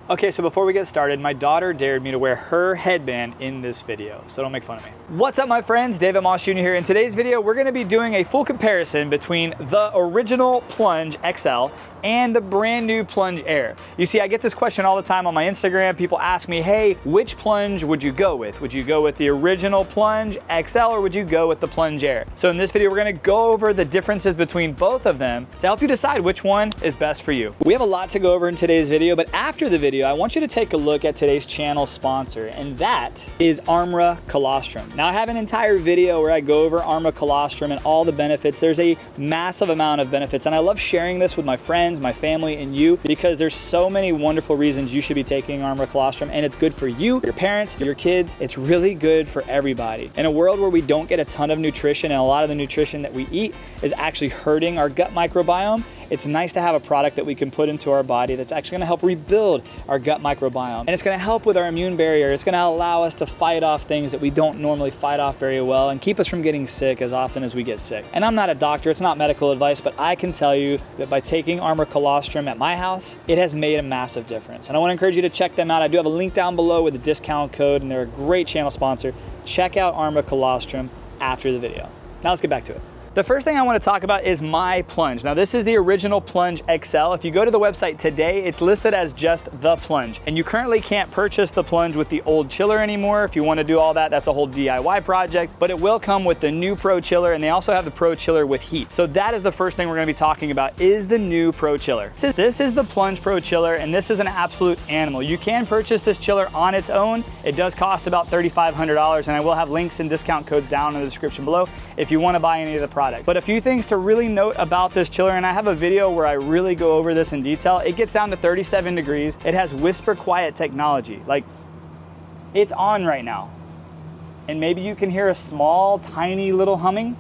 Okay, so before we get started, my daughter dared me to wear her headband in this video, so don't make fun of me. What's up, my friends? David Moss Jr. here. In today's video, we're gonna be doing a full comparison between the original Plunge XL and the brand new Plunge Air. You see, I get this question all the time on my Instagram. People ask me, hey, which Plunge would you go with? Would you go with the original Plunge XL or would you go with the Plunge Air? So in this video, we're gonna go over the differences between both of them to help you decide which one is best for you. We have a lot to go over in today's video, but after the video, I want you to take a look at today's channel sponsor, and that is Armra Colostrum. Now, I have an entire video where I go over Armra Colostrum and all the benefits. There's a massive amount of benefits, and I love sharing this with my friends, my family, and you, because there's so many wonderful reasons you should be taking Armra Colostrum, and it's good for you, your parents, your kids. It's really good for everybody. In a world where we don't get a ton of nutrition, and a lot of the nutrition that we eat is actually hurting our gut microbiome, it's nice to have a product that we can put into our body that's actually gonna help rebuild our gut microbiome. And it's gonna help with our immune barrier. It's gonna allow us to fight off things that we don't normally fight off very well and keep us from getting sick as often as we get sick. And I'm not a doctor, it's not medical advice, but I can tell you that by taking Armra Colostrum at my house, it has made a massive difference. And I wanna encourage you to check them out. I do have a link down below with a discount code, and they're a great channel sponsor. Check out Armra Colostrum after the video. Now let's get back to it. The first thing I want to talk about is my Plunge. Now, this is the original Plunge XL. If you go to the website today, it's listed as just the Plunge. And you currently can't purchase the Plunge with the old chiller anymore. If you want to do all that, that's a whole DIY project, but it will come with the new Pro Chiller, and they also have the Pro Chiller with heat. So that is the first thing we're going to be talking about, is the new Pro Chiller. This is the Plunge Pro Chiller, and this is an absolute animal. You can purchase this chiller on its own. It does cost about $3,500, and I will have links and discount codes down in the description below if you want to buy any of the product. But a few things to really note about this chiller, and I have a video where I really go over this in detail. It gets down to 37 degrees. It has whisper quiet technology. Like, it's on right now. And maybe you can hear a small, tiny little humming,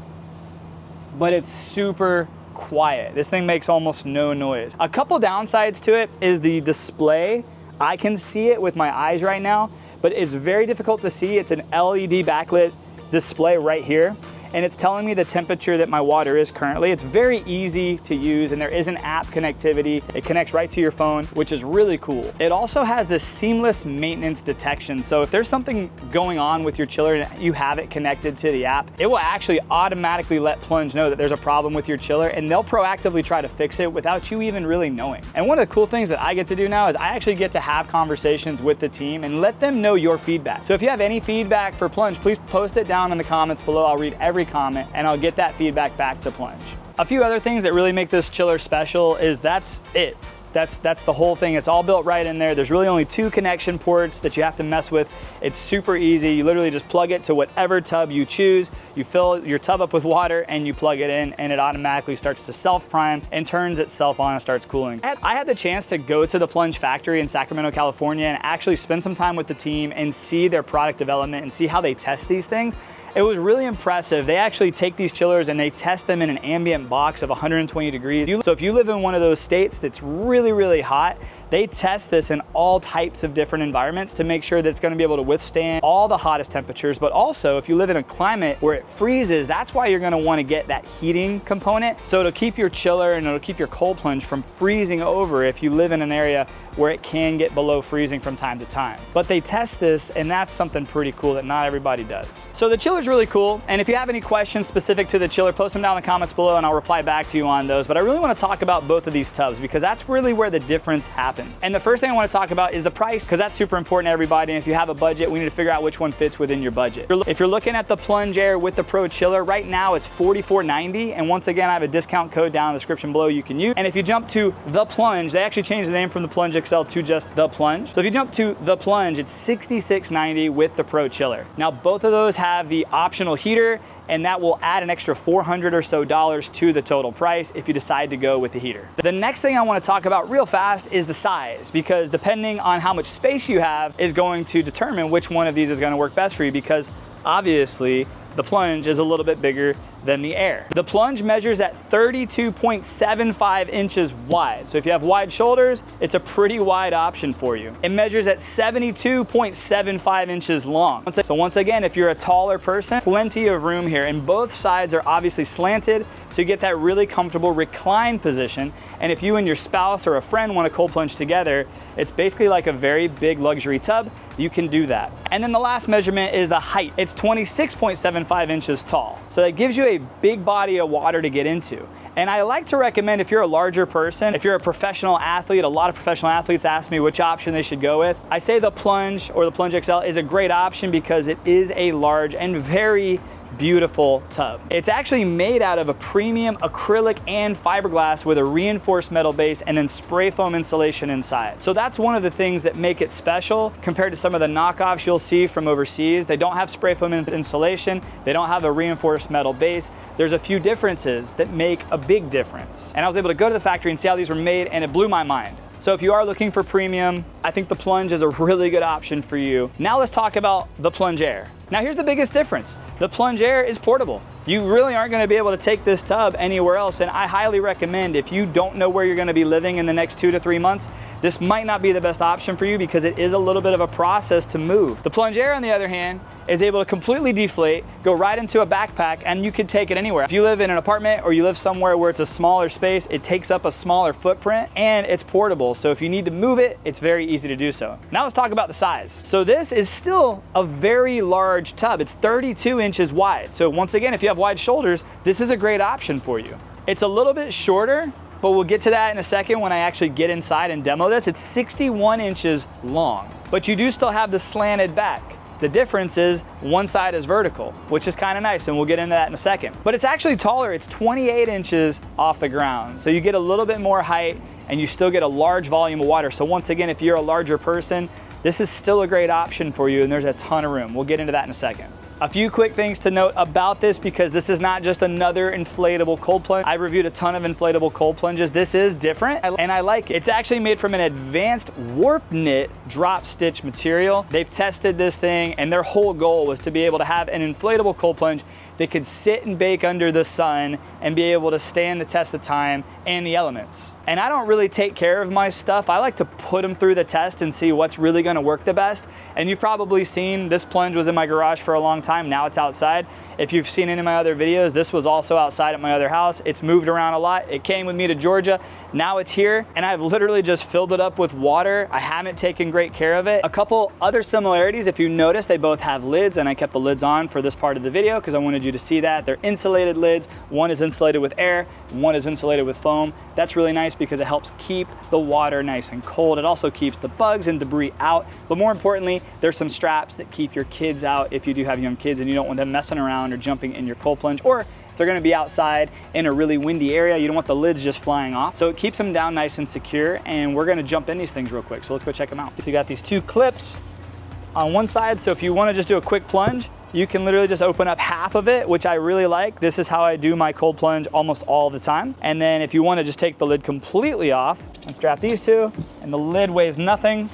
but it's super quiet. This thing makes almost no noise. A couple downsides to it is the display. I can see it with my eyes right now, but it's very difficult to see. It's an LED backlit display right here, and it's telling me the temperature that my water is currently. It's very easy to use, and there is an app connectivity. It connects right to your phone, which is really cool. It also has this seamless maintenance detection. So if there's something going on with your chiller and you have it connected to the app, it will actually automatically let Plunge know that there's a problem with your chiller, and they'll proactively try to fix it without you even really knowing. And one of the cool things that I get to do now is I actually get to have conversations with the team and let them know your feedback. So if you have any feedback for Plunge, please post it down in the comments below. I'll read every comment and I'll get that feedback back to Plunge. A few other things that really make this chiller special is that's it. That's the whole thing. It's all built right in there. There's really only 2 connection ports that you have to mess with. It's super easy. You literally just plug it to whatever tub you choose. You fill your tub up with water and you plug it in, and it automatically starts to self-prime and turns itself on and starts cooling. I had the chance to go to the Plunge factory in Sacramento, California, and actually spend some time with the team and see their product development and see how they test these things. It was really impressive. They actually take these chillers and they test them in an ambient box of 120 degrees. So if you live in one of those states that's really, really hot, they test this in all types of different environments to make sure that it's gonna be able to withstand all the hottest temperatures. But also, if you live in a climate where it freezes, that's why you're gonna wanna get that heating component. So it'll keep your chiller and it'll keep your cold plunge from freezing over if you live in an area where it can get below freezing from time to time. But they test this, and that's something pretty cool that not everybody does. So the chiller's really cool, and if you have any questions specific to the chiller, post them down in the comments below and I'll reply back to you on those. But I really wanna talk about both of these tubs because that's really where the difference happens. And the first thing I wanna talk about is the price, because that's super important to everybody. And if you have a budget, we need to figure out which one fits within your budget. If you're looking at the Plunge Air with the Pro Chiller, right now it's $44.90. And once again, I have a discount code down in the description below you can use. And if you jump to the Plunge, they actually changed the name from the Plunge XL to just the Plunge. So if you jump to the Plunge, it's $66.90 with the Pro Chiller. Now, both of those have the optional heater, and that will add an extra $400 or so to the total price if you decide to go with the heater. The next thing I want to talk about real fast is the size, because depending on how much space you have is going to determine which one of these is going to work best for you, because obviously the Plunge is a little bit bigger than the Air. The Plunge measures at 32.75 inches wide. So if you have wide shoulders, it's a pretty wide option for you. It measures at 72.75 inches long. So once again, if you're a taller person, plenty of room here, and both sides are obviously slanted, so you get that really comfortable recline position. And if you and your spouse or a friend want to cold plunge together, it's basically like a very big luxury tub. You can do that. And then the last measurement is the height. It's 26.75 inches tall. So that gives you a big body of water to get into. And I like to recommend, if you're a larger person, if you're a professional athlete, a lot of professional athletes ask me which option they should go with. I say the Plunge or the Plunge XL is a great option because it is a large and very beautiful tub. It's actually made out of a premium acrylic and fiberglass with a reinforced metal base and then spray foam insulation inside. So that's one of the things that make it special compared to some of the knockoffs you'll see from overseas. They don't have spray foam insulation. They don't have a reinforced metal base. There's a few differences that make a big difference. And I was able to go to the factory and see how these were made, and it blew my mind. So if you are looking for premium, I think the Plunge is a really good option for you. Now let's talk about the Plunge Air. Now here's the biggest difference. The Plunge Air is portable. You really aren't gonna be able to take this tub anywhere else, and I highly recommend, if you don't know where you're gonna be living in the next 2 to 3 months, this might not be the best option for you because it is a little bit of a process to move. The Plunge Air, on the other hand, is able to completely deflate, go right into a backpack, and you can take it anywhere. If you live in an apartment or you live somewhere where it's a smaller space, it takes up a smaller footprint and it's portable. So if you need to move it, it's very easy to do so. Now let's talk about the size. So this is still a very large tub. It's 32 inches wide. So once again, if you have wide shoulders, this is a great option for you. It's a little bit shorter, but we'll get to that in a second when I actually get inside and demo this. It's 61 inches long, but you do still have the slanted back. The difference is one side is vertical, which is kind of nice, and we'll get into that in a second. But it's actually taller. It's 28 inches off the ground. So you get a little bit more height and you still get a large volume of water. So once again, if you're a larger person, this is still a great option for you, and there's a ton of room. We'll get into that in a second. A few quick things to note about this, because this is not just another inflatable cold plunge. I've reviewed a ton of inflatable cold plunges. This is different, and I like it. It's actually made from an advanced warp knit drop stitch material. They've tested this thing, and their whole goal was to be able to have an inflatable cold plunge that could sit and bake under the sun and be able to stand the test of time and the elements. And I don't really take care of my stuff. I like to put them through the test and see what's really gonna work the best. And you've probably seen this plunge was in my garage for a long time. Now it's outside. If you've seen any of my other videos, this was also outside at my other house. It's moved around a lot. It came with me to Georgia. Now it's here, and I've literally just filled it up with water. I haven't taken great care of it. A couple other similarities, if you notice, they both have lids, and I kept the lids on for this part of the video because I wanted you to see that. They're insulated lids. One is insulated with air, one is insulated with foam. That's really nice because it helps keep the water nice and cold. It also keeps the bugs and debris out. But more importantly, there's some straps that keep your kids out if you do have young kids and you don't want them messing around or jumping in your cold plunge, or if they're gonna be outside in a really windy area, you don't want the lids just flying off. So it keeps them down nice and secure, and we're gonna jump in these things real quick. So let's go check them out. So you got these two clips on one side. So if you wanna just do a quick plunge, you can literally just open up half of it, which I really like. This is how I do my cold plunge almost all the time. And then if you wanna just take the lid completely off, and strap these two, and the lid weighs nothing,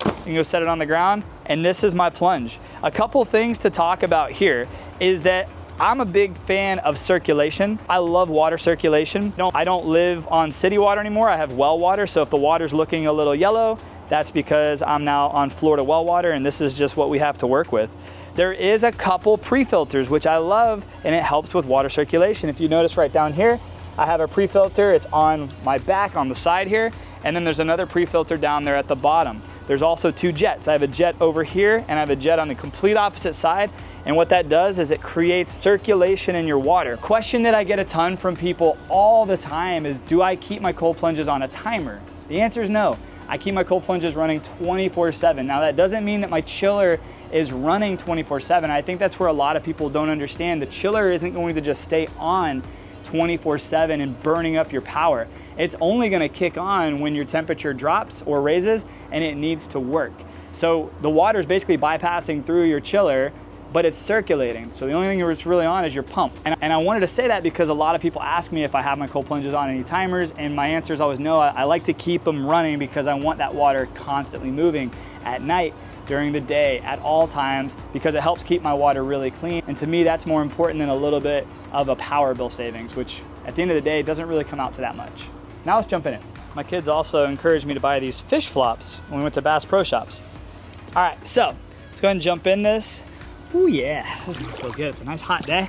you can go set it on the ground, and this is my plunge. A couple things to talk about here is that I'm a big fan of circulation. I love water circulation. I don't live on city water anymore. I have well water, so if the water's looking a little yellow, that's because I'm now on Florida well water, and this is just what we have to work with. There is a couple pre-filters, which I love, and it helps with water circulation. If you notice right down here, I have a pre-filter. It's on my back on the side here, and then there's another pre-filter down there at the bottom. There's also two jets. I have a jet over here, and I have a jet on the complete opposite side. And what that does is it creates circulation in your water. Question that I get a ton from people all the time is, do I keep my cold plunges on a timer? The answer is no. I keep my cold plunges running 24/7. Now that doesn't mean that my chiller is running 24/7. I think that's where a lot of people don't understand. The chiller isn't going to just stay on 24/7 and burning up your power. It's only gonna kick on when your temperature drops or raises and it needs to work. So the water is basically bypassing through your chiller, but it's circulating. So the only thing that's really on is your pump. And I wanted to say that because a lot of people ask me if I have my cold plunges on any timers, and my answer is always no. I like to keep them running because I want that water constantly moving at night. during the day at all times because it helps keep my water really clean. And to me, that's more important than a little bit of a power bill savings, which at the end of the day, it doesn't really come out to that much. Now let's jump in it. My kids also encouraged me to buy these fish flops when we went to Bass Pro Shops. All right, so let's go ahead and jump in this. Oh yeah, this is gonna feel good. It's a nice hot day.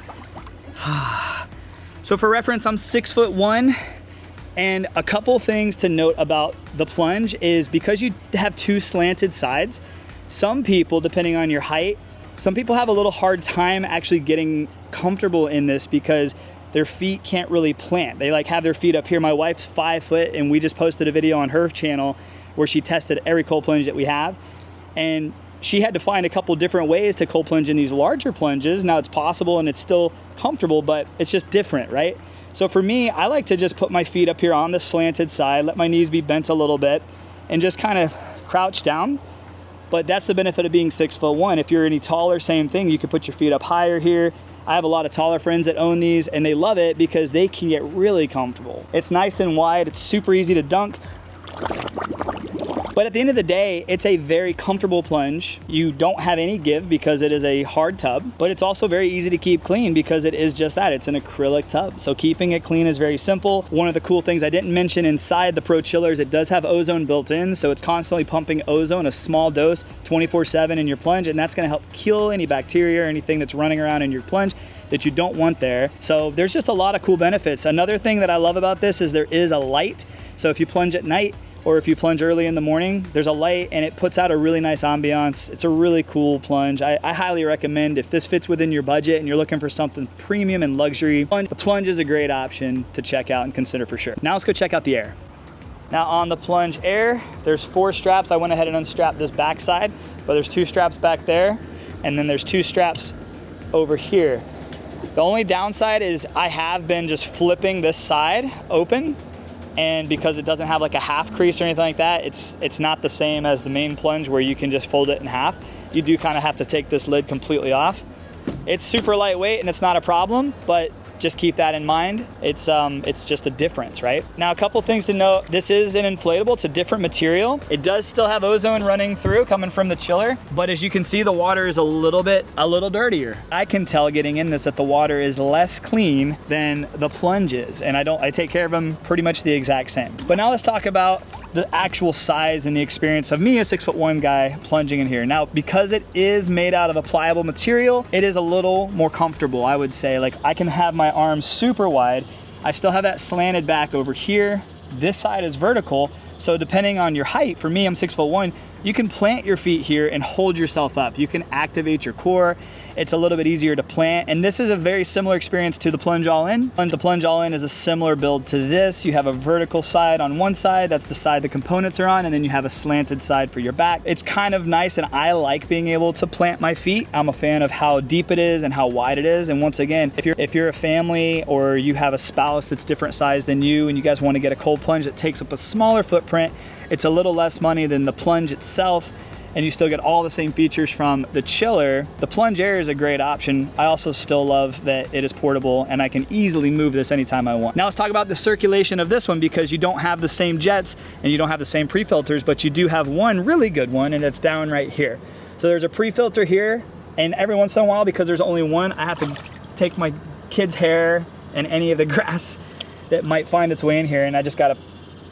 So for reference, I'm 6'1", and a couple things to note about the Plunge is because you have two slanted sides, some people, depending on your height, some people have a little hard time actually getting comfortable in this because their feet can't really plant. They like have their feet up here. My wife's 5 foot, and we just posted a video on her channel where she tested every cold plunge that we have. And she had to find a couple different ways to cold plunge in these larger plunges. Now it's possible and it's still comfortable, but it's just different, right? So for me, I like to just put my feet up here on the slanted side, let my knees be bent a little bit, and just kind of crouch down. But that's the benefit of being 6'1". If you're any taller, same thing. You could put your feet up higher here. I have a lot of taller friends that own these, and they love it because they can get really comfortable. It's nice and wide. It's super easy to dunk. But at the end of the day, it's a very comfortable plunge. You don't have any give because it is a hard tub, but it's also very easy to keep clean because it is just that. It's an acrylic tub. So keeping it clean is very simple. One of the cool things I didn't mention inside the Pro Chiller is it does have ozone built in. So it's constantly pumping ozone, a small dose, 24/7 in your plunge. And that's gonna help kill any bacteria or anything that's running around in your plunge that you don't want there. So there's just a lot of cool benefits. Another thing that I love about this is there is a light. So if you plunge at night, or if you plunge early in the morning, there's a light and it puts out a really nice ambiance. It's a really cool plunge. I highly recommend if this fits within your budget and you're looking for something premium and luxury, the Plunge is a great option to check out and consider for sure. Now let's go check out the Air. Now on the Plunge Air, there's 4 straps. I went ahead and unstrapped this back side, but there's 2 straps back there, and then there's 2 straps over here. The only downside is I have been just flipping this side open, and because it doesn't have like a half crease or anything like that, it's not the same as the main Plunge where you can just fold it in half. You do kind of have to take this lid completely off. It's super lightweight and it's not a problem, but just keep that in mind. It's just a difference, right? Now, a couple things to note. This is an inflatable. It's a different material. It does still have ozone running through coming from the chiller, but as you can see, the water is a little dirtier. I can tell getting in this that the water is less clean than the Plunge is, and I take care of them pretty much the exact same. But now let's talk about the actual size and the experience of me, a 6'1" guy, plunging in here. Now, because it is made out of a pliable material, it is a little more comfortable, I would say. Like, I can have my arms super wide. I still have that slanted back over here. This side is vertical. So depending on your height, for me, I'm 6'1", you can plant your feet here and hold yourself up. You can activate your core. It's a little bit easier to plant. And this is a very similar experience to the Plunge All-In. The Plunge All-In is a similar build to this. You have a vertical side on one side. That's the side the components are on. And then you have a slanted side for your back. It's kind of nice, and I like being able to plant my feet. I'm a fan of how deep it is and how wide it is. And once again, if you're a family or you have a spouse that's different size than you and you guys want to get a cold plunge that takes up a smaller footprint, it's a little less money than the Plunge itself, and you still get all the same features from the chiller. The Plunge Air is a great option. I also still love that it is portable and I can easily move this anytime I want. Now let's talk about the circulation of this one, because you don't have the same jets and you don't have the same pre-filters, but you do have one really good one, and it's down right here. So there's a pre-filter here, and every once in a while, because there's only one, I have to take my kid's hair and any of the grass that might find its way in here, and I just gotta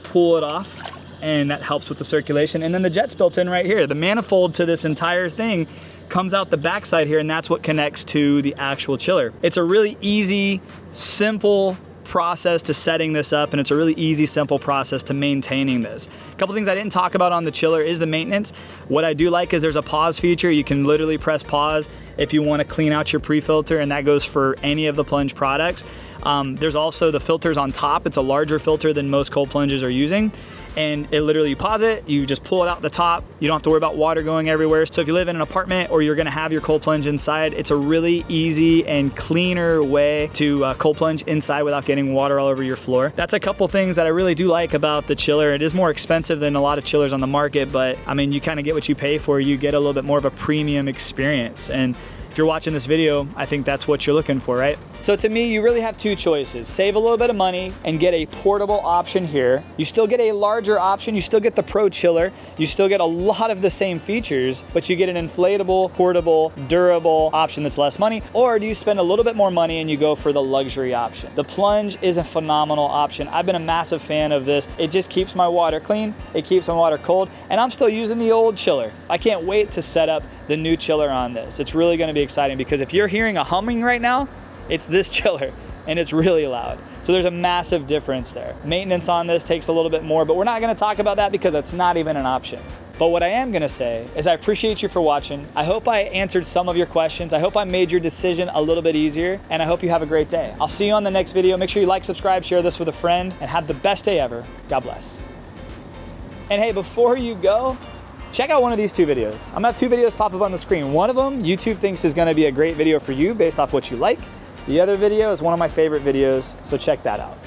pull it off, and that helps with the circulation. And then the jet's built in right here. The manifold to this entire thing comes out the backside here, and that's what connects to the actual chiller. It's a really easy, simple process to setting this up, and it's a really easy, simple process to maintaining this. A couple things I didn't talk about on the chiller is the maintenance. What I do like is there's a pause feature. You can literally press pause if you want to clean out your pre-filter, and that goes for any of the Plunge products. There's also the filters on top. It's a larger filter than most cold plunges are using. And it literally, you pause it, you just pull it out the top. You don't have to worry about water going everywhere. So if you live in an apartment or you're gonna have your cold plunge inside, it's a really easy and cleaner way to cold plunge inside without getting water all over your floor. That's a couple things that I really do like about the chiller. It is more expensive than a lot of chillers on the market, but I mean, you kind of get what you pay for. You get a little bit more of a premium experience. And if you're watching this video, I think that's what you're looking for, right? So to me, you really have two choices. Save a little bit of money and get a portable option here. You still get a larger option. You still get the Pro Chiller. You still get a lot of the same features, but you get an inflatable, portable, durable option that's less money. Or do you spend a little bit more money and you go for the luxury option? The Plunge is a phenomenal option. I've been a massive fan of this. It just keeps my water clean. It keeps my water cold, and I'm still using the old chiller. I can't wait to set up the new chiller on this. It's really gonna be exciting because if you're hearing a humming right now, it's this chiller, and it's really loud. So there's a massive difference there. Maintenance on this takes a little bit more, but we're not gonna talk about that because it's not even an option. But what I am gonna say is I appreciate you for watching. I hope I answered some of your questions. I hope I made your decision a little bit easier, and I hope you have a great day. I'll see you on the next video. Make sure you like, subscribe, share this with a friend, and have the best day ever. God bless. And hey, before you go, check out one of these two videos. I'm gonna have two videos pop up on the screen. One of them, YouTube thinks is gonna be a great video for you based off what you like. The other video is one of my favorite videos, so check that out.